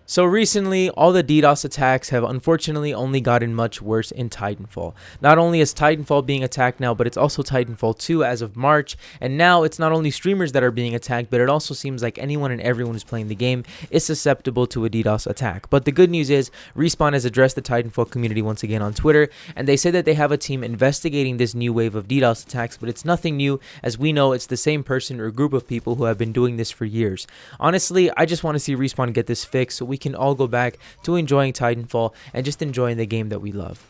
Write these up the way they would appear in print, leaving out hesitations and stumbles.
So recently, all the DDoS attacks have unfortunately only gotten much worse in Titanfall. Not only is Titanfall being attacked now, but it's also Titanfall 2 as of March, and now it's not only streamers that are being attacked, but it also seems like anyone and everyone who's playing the game is susceptible to a DDoS attack. But the good news is, Respawn has addressed the Titanfall community once again on Twitter, and they say that they have a team investigating this new wave of DDoS attacks, but it's nothing new. As we know, it's the same person or group of people who have been doing this for years. Honestly, I just want to see Respawn get this fixed so we can all go back to enjoying Titanfall and just enjoying the game that we love.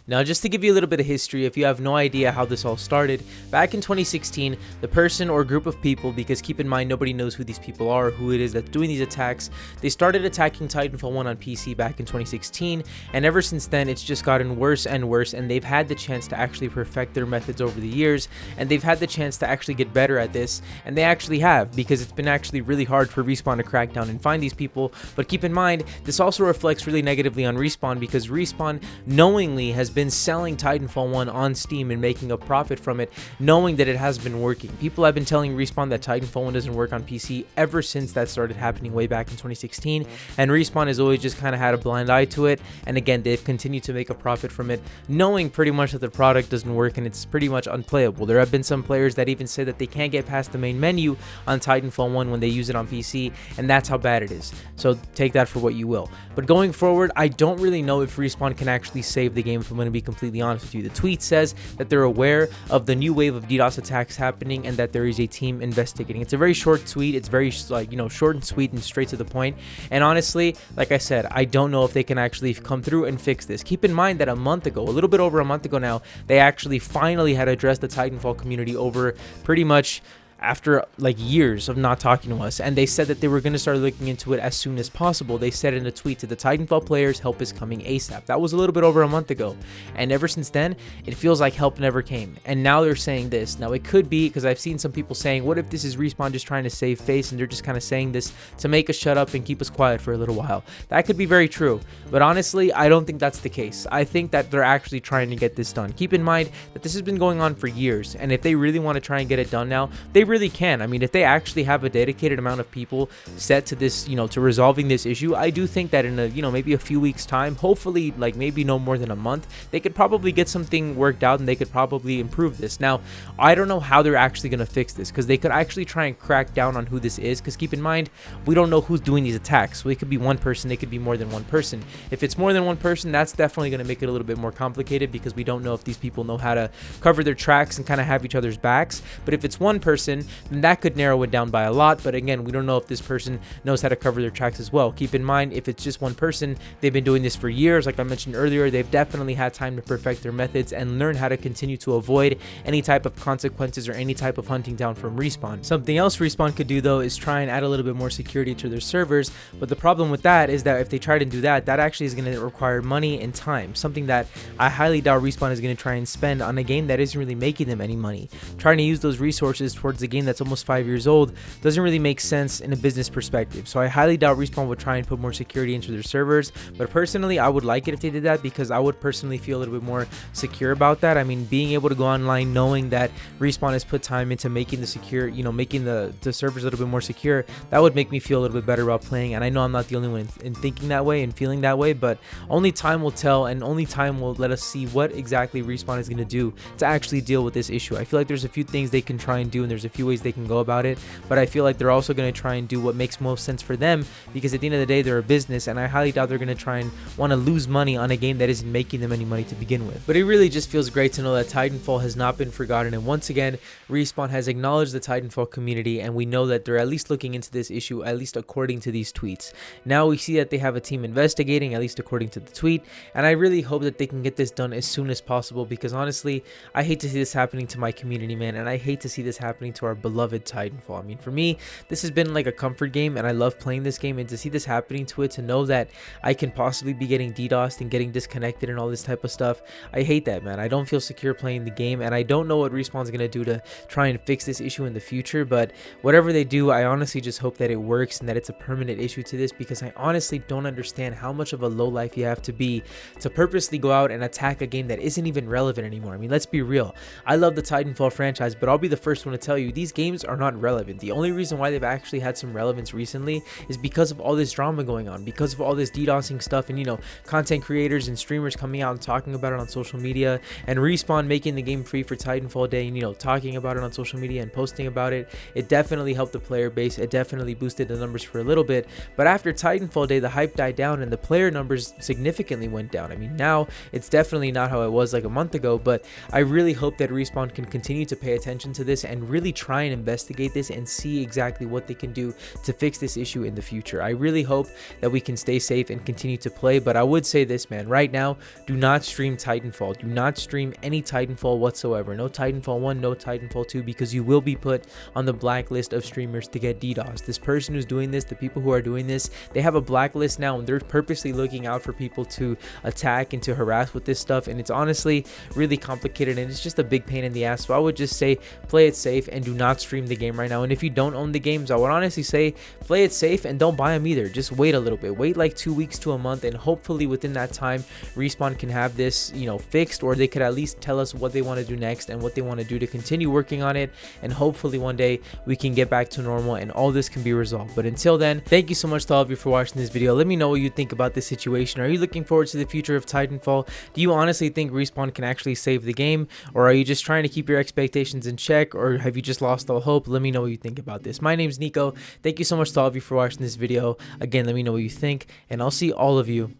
Now, just to give you a little bit of history, if you have no idea how this all started, back in 2016, the person or group of people, because keep in mind, nobody knows who these people are, who it is that's doing these attacks, they started attacking Titanfall 1 on PC back in 2016, and ever since then, it's just gotten worse and worse, and they've had the chance to actually perfect their methods over the years, and they've had the chance to actually get better at this, and they actually have, because it's been actually really hard for Respawn to crack down and find these people. But keep in mind, this also reflects really negatively on Respawn, because Respawn knowingly has been selling Titanfall 1 on Steam and making a profit from it, knowing that it has been working. People have been telling Respawn that Titanfall 1 doesn't work on PC ever since that started happening way back in 2016, and Respawn has always just kind of had a blind eye to it, and again, they've continued to make a profit from it, knowing pretty much that the product doesn't work and it's pretty much unplayable. There have been some players that even say that they can't get past the main menu on Titanfall 1 when they use it on PC, and that's how bad it is. So take that for what you will. But going forward, I don't really know if Respawn can actually save the game, if I'm going to be completely honest with you. The tweet says that they're aware of the new wave of DDoS attacks happening and that there is a team investigating. It's a very short tweet. It's very short and sweet and straight to the point. And honestly, like I said, I don't know if they can actually come through and fix this. Keep in mind that a month ago, a little bit over a month ago now, they actually finally had addressed the Titanfall community over pretty much after like years of not talking to us, and they said that they were going to start looking into it as soon as possible. They said in a tweet to the Titanfall players, help is coming ASAP. That was a little bit over a month ago, and ever since then it feels like help never came, and now they're saying this. Now it could be because I've seen some people saying, what if this is Respawn just trying to save face and they're just kind of saying this to make us shut up and keep us quiet for a little while. That could be very true, but honestly I don't think that's the case. I think that they're actually trying to get this done. Keep in mind that this has been going on for years, and if they really want to try and get it done now, they really can. I mean, if they actually have a dedicated amount of people set to this, to resolving this issue, I do think that in a, maybe a few weeks time, hopefully like maybe no more than a month, they could probably get something worked out and they could probably improve this. Now, I don't know how they're actually going to fix this, because they could actually try and crack down on who this is, because keep in mind, we don't know who's doing these attacks. So it could be one person, it could be more than one person. If it's more than one person, that's definitely going to make it a little bit more complicated, because we don't know if these people know how to cover their tracks and kind of have each other's backs. But if it's one person, then that could narrow it down by a lot. But again, we don't know if this person knows how to cover their tracks as well. Keep in mind, if it's just one person, they've been doing this for years. Like I mentioned earlier, they've definitely had time to perfect their methods and learn how to continue to avoid any type of consequences or any type of hunting down from Respawn. Something else Respawn could do though is try and add a little bit more security to their servers, but the problem with that is that if they try to do that, that actually is going to require money and time, something that I highly doubt Respawn is going to try and spend on a game that isn't really making them any money. Trying to use those resources towards a game that's almost 5 years old doesn't really make sense in a business perspective. So I highly doubt Respawn would try and put more security into their servers, but personally I would like it if they did that, because I would personally feel a little bit more secure about that. I mean, being able to go online knowing that Respawn has put time into making the secure, making the servers a little bit more secure, that would make me feel a little bit better about playing. And I know I'm not the only one in thinking that way and feeling that way, but only time will tell, and only time will let us see what exactly Respawn is going to do to actually deal with this issue. I feel like there's a few things they can try and do, and there's a few ways they can go about it, but I feel like they're also going to try and do what makes most sense for them, because at the end of the day, they're a business, and I highly doubt they're going to try and want to lose money on a game that isn't making them any money to begin with. But it really just feels great to know that Titanfall has not been forgotten, and once again, Respawn has acknowledged the Titanfall community, and we know that they're at least looking into this issue, at least according to these tweets. Now we see that they have a team investigating, at least according to the tweet, and I really hope that they can get this done as soon as possible, because honestly, I hate to see this happening to my community, man, and I hate to see this happening to our beloved Titanfall. I mean, for me, this has been like a comfort game, and I love playing this game, and to see this happening to it, to know that I can possibly be getting DDoSed and getting disconnected and all this type of stuff, I hate that, man. I don't feel secure playing the game, and I don't know what Respawn's going to do to try and fix this issue in the future, but whatever they do, I honestly just hope that it works and that it's a permanent issue to this, because I honestly don't understand how much of a lowlife you have to be to purposely go out and attack a game that isn't even relevant anymore. I mean, let's be real. I love the Titanfall franchise, but I'll be the first one to tell you, these games are not relevant. The only reason why they've actually had some relevance recently is because of all this drama going on, because of all this DDoSing stuff, and you know, content creators and streamers coming out and talking about it on social media, and Respawn making the game free for Titanfall Day, and you know, talking about it on social media and posting about it. It definitely helped the player base. It definitely boosted the numbers for a little bit, but after Titanfall Day, the hype died down and the player numbers significantly went down. I mean, now it's definitely not how it was like a month ago, but I really hope that Respawn can continue to pay attention to this and really try and investigate this and see exactly what they can do to fix this issue in the future. I really hope that we can stay safe and continue to play, but I would say this, man, right now, do not stream Titanfall. Do not stream any Titanfall whatsoever. No Titanfall 1, no Titanfall 2, because you will be put on the blacklist of streamers to get DDoS. This person who's doing this, the people who are doing this, they have a blacklist now, and they're purposely looking out for people to attack and to harass with this stuff, and it's honestly really complicated, and it's just a big pain in the ass. So I would just say play it safe and do not stream the game right now. And if you don't own the games, I would honestly say play it safe and don't buy them either. Just wait a little bit, wait like 2 weeks to a month, and hopefully within that time Respawn can have this, you know, fixed, or they could at least tell us what they want to do next and what they want to do to continue working on it, and hopefully one day we can get back to normal and all this can be resolved. But until then, thank you so much to all of you for watching this video. Let me know what you think about this situation. Are you looking forward to the future of Titanfall? Do you honestly think Respawn can actually save the game, or are you just trying to keep your expectations in check, or have you just lost all hope? Let me know what you think about this. My name's Nico. Thank you so much to all of you for watching this video. Again, let me know what you think, and I'll see all of you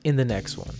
in the next one.